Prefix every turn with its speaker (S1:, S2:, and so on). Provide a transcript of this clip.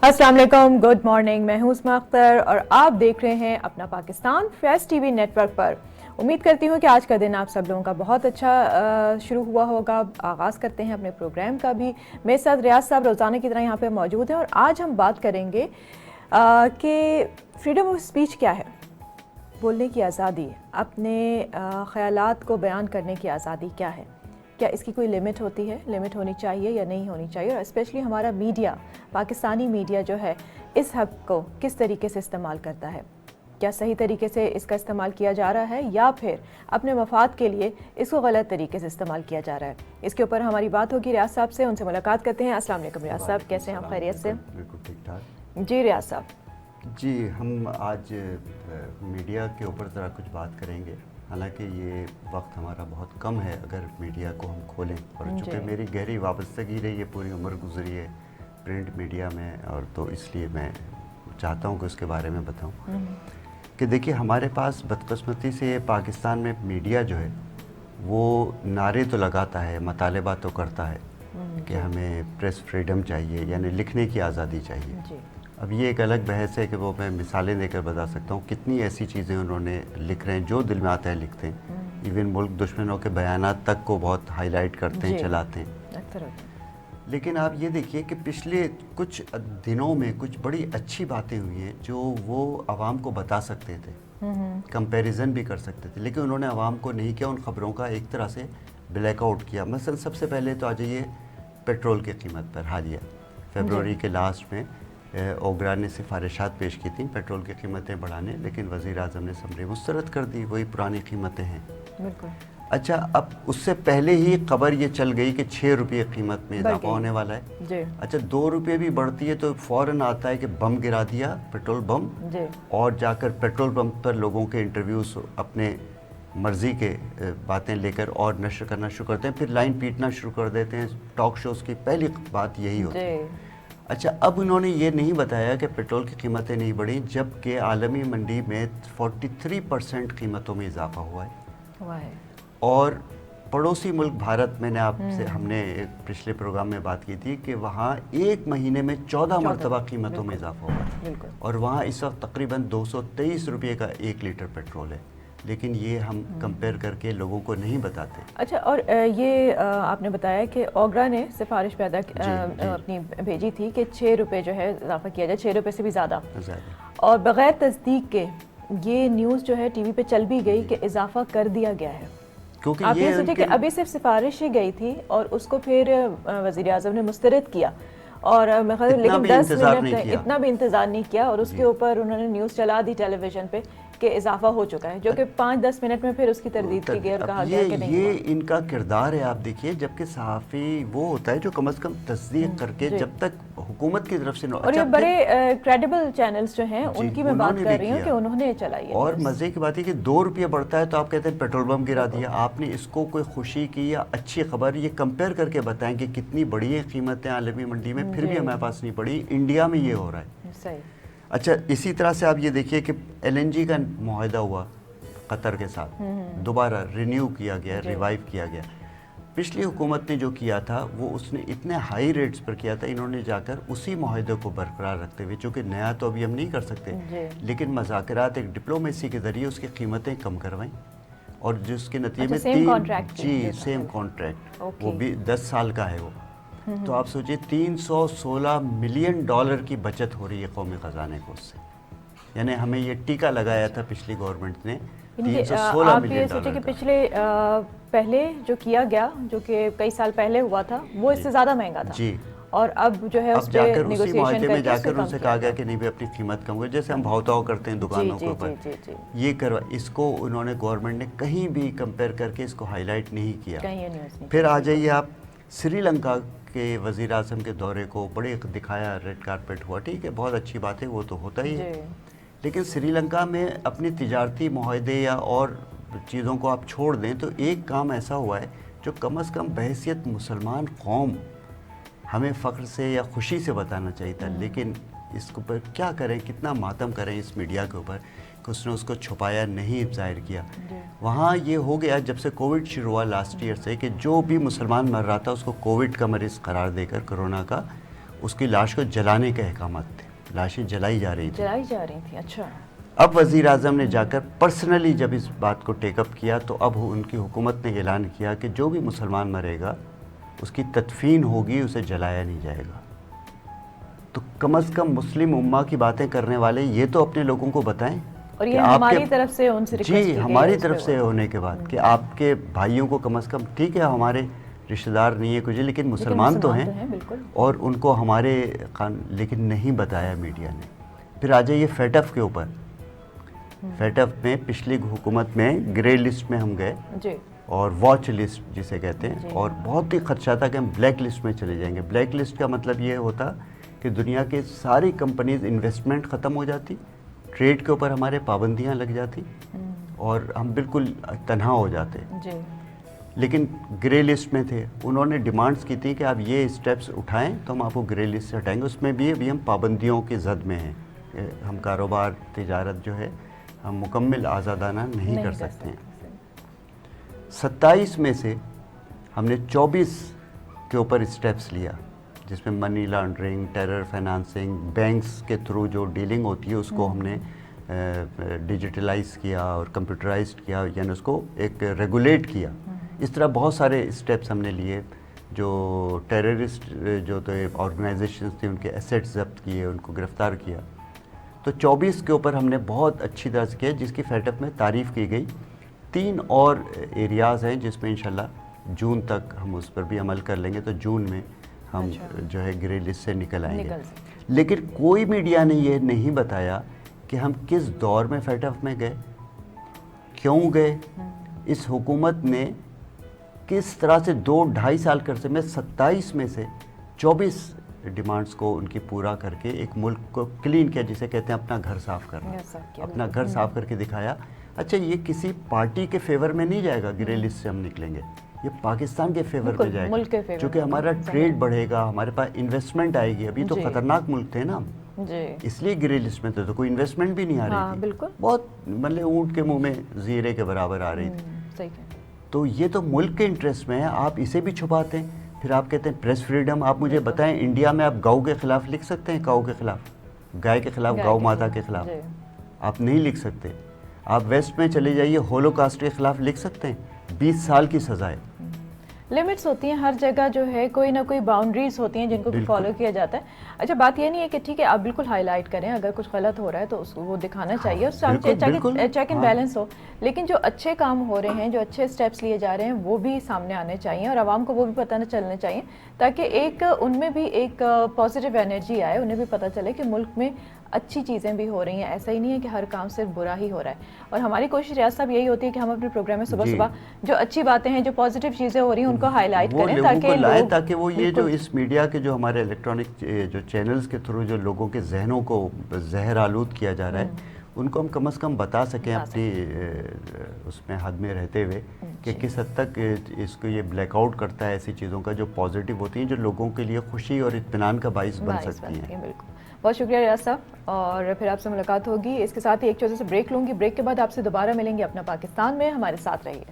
S1: अस्सलाम वालेकुम, good morning. मैं हूं उस्मा अख्तर और आप देख रहे हैं अपना पाकिस्तान फैज़ टीवी नेटवर्क पर। उम्मीद करती हूं कि आज का दिन आप सब लोगों का बहुत अच्छा शुरू हुआ होगा। आगाज़ करते हैं अपने प्रोग्राम का भी। मेरे साथ रियाज साहब रोज़ाना की तरह यहाँ पे मौजूद हैं और आज हम बात करेंगे कि फ्रीडम ऑफ स्पीच क्या है, बोलने की आज़ादी, अपने ख़यालात को बयान करने की आज़ादी क्या है, क्या इसकी कोई लिमिट होती है, लिमिट होनी चाहिए या नहीं होनी चाहिए, और स्पेशली हमारा मीडिया, पाकिस्तानी मीडिया जो है इस हक़ को किस तरीके से इस्तेमाल करता है, क्या सही तरीके से इसका इस्तेमाल किया जा रहा है या फिर अपने मफाद के लिए इसको गलत तरीके से इस्तेमाल किया जा रहा है। इसके ऊपर हमारी बात होगी रियाज साहब से, उनसे मुलाकात करते हैं। अस्सलाम वालेकुम रियाज साहब, कैसे हैं आप? खैरियत से?
S2: बिल्कुल ठीक ठाक
S1: जी रियाज साहब।
S2: जी, हम आज मीडिया के ऊपर ज़रा कुछ बात करेंगे। हालांकि ये वक्त हमारा बहुत कम है अगर मीडिया को हम खोलें, और चूँकि मेरी गहरी वाबस्तगी रही है, पूरी उम्र गुजरी है प्रिंट मीडिया में, और तो इसलिए मैं चाहता हूँ कि उसके बारे में बताऊँ कि देखिए, हमारे पास बदकिस्मती से पाकिस्तान में मीडिया जो है वो नारे तो लगाता है, मतालबा तो करता है कि हमें प्रेस फ्रीडम चाहिए, यानी लिखने की आज़ादी चाहिए। अब ये एक अलग बहस है कि वो मैं मिसालें देकर बता सकता हूँ कितनी ऐसी चीज़ें उन्होंने लिख रहे हैं, जो दिल में आता है लिखते हैं। इवन मुल्क दुश्मनों के बयानात तक को बहुत हाईलाइट करते हैं, चलाते हैं। लेकिन आप ये देखिए कि पिछले कुछ दिनों में कुछ बड़ी अच्छी बातें हुई हैं जो वो आवाम को बता सकते थे, कंपैरिजन भी कर सकते थे, लेकिन उन्होंने आवाम को नहीं किया। उन ख़बरों का एक तरह से ब्लैकआउट किया। मसलन सबसे पहले तो आ जाइए पेट्रोल की कीमत पर। हालिया फरवरी के लास्ट में ओगरा ने सिफारिशात पेश की थी पेट्रोल की कीमतें बढ़ाने, लेकिन वज़ीर आज़म ने असम्बली मुस्तरद कर दी, वही पुरानी कीमतें हैं।
S1: बिल्कुल।
S2: अच्छा, अब उससे पहले ही खबर ये चल गई कि 6 रुपये कीमत में इजाफा होने वाला है जी। अच्छा, 2 रुपये भी बढ़ती है तो फ़ौरन आता है कि बम गिरा दिया, पेट्रोल बम जी। और जाकर पेट्रोल पंप पर लोगों के इंटरव्यूज़ अपने मर्ज़ी के बातें लेकर और नशर करना शुरू करते हैं, फिर लाइन पीटना शुरू कर देते हैं। टॉक शोज़ की पहली बात यही होती है। अच्छा, अब उन्होंने ये नहीं बताया कि पेट्रोल की कीमतें नहीं बढ़ी, जबकि आलमी मंडी में 43% कीमतों में इजाफा हुआ है। और पड़ोसी मुल्क भारत, मैंने आपसे हमने एक पिछले प्रोग्राम में बात की थी कि वहाँ एक महीने में 14 मरतबा कीमतों में इजाफा हुआ है, और वहाँ इस वक्त तकरीबन 223 रुपये का 1 लीटर पेट्रोल है, लेकिन ये हम कंपेयर करके लोगों को नहीं बताते। अच्छा,
S1: और ये आपने बताया कि ओगरा ने सिफारिश पैदा अपनी भेजी थी कि 6 रुपये जो है इजाफा किया जाए, 6 रुपये से भी ज़्यादा, और बग़ैर तस्दीक के ये न्यूज़ जो है टीवी पे चल भी गई कि इजाफा कर दिया गया है। क्योंकि आप ये सोचिए कि अभी सिर्फ सिफारिश ही गई थी और उसको फिर वज़ीर आज़म ने मुस्तरद किया, और लेकिन 10 मिनट इतना भी इंतज़ार नहीं किया, और उसके ऊपर उन्होंने न्यूज़ चला दी टेलीविज़न पे कि इजाफा हो चुका है, जो कि 5-10 मिनट में फिर उसकी तरदीद की गई और कहा गया कि नहीं।
S2: ये इनका किरदार है, आप देखिए, जबकि सहाफ़ी वो होता है जो कम से कम तस्दीक करके, जब तक हुकूमत की तरफ से
S1: और ये बड़े क्रेडिबल चैनल्स जो हैं उनकी मैं बात कर रही हूँ कि उन्होंने चलाई है।
S2: और मज़े की बात है कि 2 रुपये बढ़ता है तो आप कहते हैं पेट्रोल बम गिरा दिया। आपने इसको कोई खुशी की या अच्छी खबर, ये कंपेयर करके बताएं कि कितनी बड़ी है कीमतें आलमी मंडी में, फिर भी हमारे पास नहीं बढ़ी। इंडिया में ये हो रहा है।
S1: सही।
S2: अच्छा, इसी तरह से आप ये देखिए कि LNG का मुआहदा हुआ कतर के साथ, दोबारा रिन्यू किया गया, रिवाइव किया गया। पिछली हुकूमत ने जो किया था वो उसने इतने हाई रेट्स पर किया था, इन्होंने जाकर उसी मुआहदे को बरकरार रखते हुए, चूँकि नया तो अभी हम नहीं कर सकते, लेकिन मज़ाकरात एक डिप्लोमेसी के ज़रिए उसकी कीमतें कम करवाईं, और जिसके नतीजे में सेम कॉन्ट्रैक्ट, वो भी 10 साल का है वो। तो आप सोचिए $316 मिलियन की बचत हो रही है कौमी ख़जाने को उससे, यानी हमें ये टीका लगाया था पिछली गवर्नमेंट ने $316 मिलियन।
S1: आप ये सोचिए कि पिछले पहले जो किया गया, जो कि कई साल पहले हुआ था, वो इससे ज़्यादा महंगा था जी, और अब जो है
S2: अब जाकर उसी मुआहदे में जाकर उनसे कहा गया कि नहीं भाई अपनी कीमत कम करो, जैसे हम भाव-ताव करते हैं दुकानों के ऊपर, ये करवा, इसको उन्होंने गवर्नमेंट ने कहीं भी कंपेयर करके इसको हाईलाइट नहीं किया। फिर आ जाइए आप श्रीलंका के वज़ीर आज़म के दौरे को बड़े दिखाया, रेड कारपेट हुआ, ठीक है, बहुत अच्छी बात है, वो तो होता ही है, लेकिन श्रीलंका में अपनी तिजारती मुआहदे या और चीज़ों को आप छोड़ दें तो एक काम ऐसा हुआ है जो कम से कम बहैसियत मुसलमान कौम हमें फ़ख्र से या खुशी से बताना चाहिए था, लेकिन इसके ऊपर क्या करें, कितना मातम करें इस मीडिया के ऊपर कि उसने उसको छुपाया नहीं, ज़ाहिर किया। वहाँ ये हो गया जब से कोविड शुरू हुआ लास्ट ईयर से कि जो भी मुसलमान मर रहा था उसको कोविड का मरीज़ करार देकर, कोरोना का, اس کی لاش کو جلانے کے احکامات تھے، لاشیں جلائی جا رہی
S1: تھیں. اچھا.
S2: اب وزیر اعظم نے جا کر پرسنلی جب اس بات کو ٹیک اپ کیا تو اب ان کی حکومت نے اعلان کیا کہ جو بھی مسلمان مرے گا اس کی تدفین ہوگی، اسے جلایا نہیں جائے گا. تو کم از کم مسلم امہ کی باتیں کرنے والے یہ تو اپنے لوگوں کو بتائیں.
S1: اور یہ ہماری طرف سے ان سے ریکویسٹ
S2: جی، ہماری طرف سے ہونے کے بعد کہ آپ کے بھائیوں کو کم از کم، ٹھیک ہے ہمارے رشتہ دار نہیں ہے کچھ، لیکن مسلمان تو ہیں اور ان کو ہمارے لیکن نہیں بتایا میڈیا نے. پھر آ جائیے فیٹف کے اوپر. فیٹف میں پچھلی حکومت میں گرے لسٹ میں ہم گئے اور واچ لسٹ جسے کہتے ہیں، اور بہت ہی خدشہ تھا کہ ہم بلیک لسٹ میں چلے جائیں گے. بلیک لسٹ کا مطلب یہ ہوتا کہ دنیا کے ساری کمپنیز انویسٹمنٹ ختم ہو جاتی، ٹریڈ کے اوپر ہمارے پابندیاں لگ جاتی اور ہم بالکل تنہا ہو جاتے. لیکن گرے لسٹ میں تھے. انہوں نے ڈیمانڈز کی تھی کہ آپ یہ اسٹیپس اٹھائیں تو ہم آپ کو گرے لسٹ سے ہٹائیں گے. اس میں بھی ابھی ہم پابندیوں کی زد میں ہیں. ہم کاروبار تجارت جو ہے ہم مکمل آزادانہ نہیں کر سکتے ہیں. 27 میں سے ہم نے 24 کے اوپر اسٹیپس لیا، جس میں money laundering, terror financing, banks کے تھرو جو ڈیلنگ ہوتی ہے اس کو ہم نے ڈیجیٹلائز کیا اور کمپیوٹرائزڈ کیا، یعنی اس کو ایک ریگولیٹ کیا. اس طرح بہت سارے اسٹیپس ہم نے لیے. جو ٹیررسٹ جو تو آرگنائزیشنز تھیں ان کے ایسیٹس ضبط کیے، ان کو گرفتار کیا. تو 24 کے اوپر ہم نے بہت اچھی طرح سے کیا، جس کی فیٹف میں تعریف کی گئی. 3 اور ایریاز ہیں جس میں انشاءاللہ جون تک ہم اس پر بھی عمل کر لیں گے، تو جون میں ہم جو ہے گرے لسٹ سے نکل آئیں گے. لیکن کوئی میڈیا نے یہ نہیں بتایا کہ ہم کس دور میں فیٹف میں گئے، کیوں گئے. اس حکومت نے کس طرح سے 2-2.5 سال کرتے میں 27 میں سے 24 ڈیمانڈز کو ان کی پورا کر کے ایک ملک کو کلین کیا، جسے کہتے ہیں اپنا گھر صاف کرنا. اپنا گھر صاف کر کے دکھایا. اچھا، یہ کسی پارٹی کے فیور میں نہیں جائے گا گرے لسٹ سے ہم نکلیں گے، یہ پاکستان کے فیور میں جائے گا، چونکہ ہمارا ٹریڈ بڑھے گا، ہمارے پاس انویسٹمنٹ آئے گی. ابھی تو خطرناک ملک تھے نا ہم، اس لیے گرے لسٹ میں تھے تو کوئی انویسٹمنٹ بھی نہیں آ رہی تھی. بہت مطلب اونٹ کے منہ میں زیرے کے برابر آ رہی تھی. تو یہ تو ملک کے انٹرسٹ میں ہے، آپ اسے بھی چھپاتے ہیں. پھر آپ کہتے ہیں پریس فریڈم. آپ مجھے بتائیں، انڈیا میں آپ گاؤں کے خلاف لکھ سکتے ہیں؟ کاؤ کے خلاف، گائے کے خلاف، گاؤں ماتا کے خلاف آپ نہیں لکھ سکتے. آپ ویسٹ میں چلے جائیے، ہولوکاسٹ کے خلاف لکھ سکتے ہیں، 20 سال کی سزائے.
S1: لمٹس ہوتی ہیں ہر جگہ، جو ہے کوئی نہ کوئی باؤنڈریز ہوتی ہیں جن کو فالو کیا جاتا ہے. اچھا، بات یہ نہیں ہے کہ ٹھیک ہے آپ بالکل ہائی لائٹ کریں، اگر کچھ غلط ہو رہا ہے تو اس کو وہ دکھانا چاہیے اور چیک اینڈ بیلنس ہو. لیکن جو اچھے کام ہو رہے ہیں، جو اچھے اسٹیپس لیے جا رہے ہیں، وہ بھی سامنے آنے چاہیے اور عوام کو وہ بھی پتہ نہ چلنے چاہیے، تاکہ ایک ان میں بھی ایک پازیٹیو انرجی آئے، انہیں بھی پتہ چلے کہ ملک میں اچھی چیزیں بھی ہو رہی ہیں. ایسا ہی نہیں ہے کہ ہر کام صرف برا ہی ہو رہا ہے. اور ہماری کوشش ریاض صاحب یہی ہوتی ہے کہ ہم اپنے پروگرام میں صبح جو اچھی باتیں ہیں، جو پازیٹیو چیزیں ہو رہی ہیں، ان کو ہائی لائٹ کریں
S2: تاکہ وہ یہ جو اس میڈیا کے جو ہمارے الیکٹرانک جو چینلز کے تھرو جو لوگوں کے ذہنوں کو زہر آلود کیا جا رہا ہے، ان کو ہم کم از کم بتا سکیں اپنی اس میں حد میں رہتے ہوئے کہ کس حد تک اس کو یہ بلیک آؤٹ کرتا ہے ایسی چیزوں کا جو پازیٹیو ہوتی ہیں، جو لوگوں کے لیے خوشی اور اطمینان کا باعث بن سکتی ہیں.
S1: بالکل. بہت شکریہ ریاض صاحب، اور پھر آپ سے ملاقات ہوگی. اس کے ساتھ ہی ایک چھوٹے سے بریک لوں گی. بریک کے بعد آپ سے دوبارہ ملیں گے اپنا پاکستان میں. ہمارے ساتھ رہیے.